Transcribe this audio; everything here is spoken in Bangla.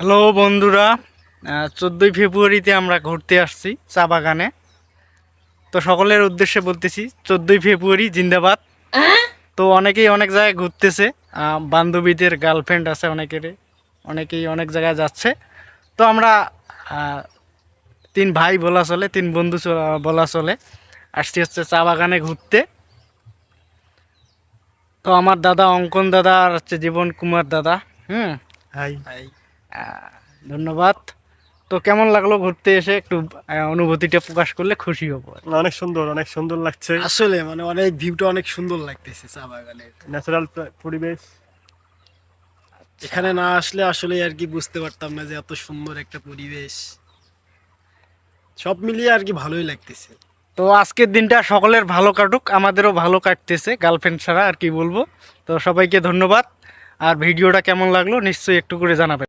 হ্যালো বন্ধুরা, 14ই ফেব্রুয়ারিতে আমরা ঘুরতে আসছি চা বাগানে। তো সকলের উদ্দেশ্যে বলতেছি 14ই ফেব্রুয়ারি জিন্দাবাদ। তো অনেকেই অনেক জায়গায় ঘুরতেছে, বান্ধবীদের গার্লফ্রেন্ড আছে অনেকেই অনেক জায়গায় যাচ্ছে। তো আমরা আহ, তিন ভাই বলা চলে, তিন বন্ধু বলা চলে, আসছি হচ্ছে চা বাগানে ঘুরতে। তো আমার দাদা অঙ্কন দাদা আর হচ্ছে জীবন কুমার দাদা। হাই। ধন্যবাদ। তো কেমন লাগলো ঘুরতে এসে, একটু অনুভূতিটা প্রকাশ করলে খুশি হব। অনেক সুন্দর লাগছে। আসলে মানে অনেক ভিউটা অনেক সুন্দর লাগতেছে চা বাগানের। ন্যাচারাল পরিবেশ। এখানে না আসলে আসলে আর কি বুঝতে পারতাম না যে এত সুন্দর একটা পরিবেশ। সব মিলিয়ে আর কি ভালোই লাগতেছে। তো আজকের দিনটা সকলের ভালো কাটুক, আমাদেরও ভালো কাটতেছে গার্লফ্রেন্ড ছাড়া, আর কি বলবো। তো সবাইকে ধন্যবাদ। আর ভিডিওটা কেমন লাগলো নিশ্চয়ই একটু করে জানাবেন।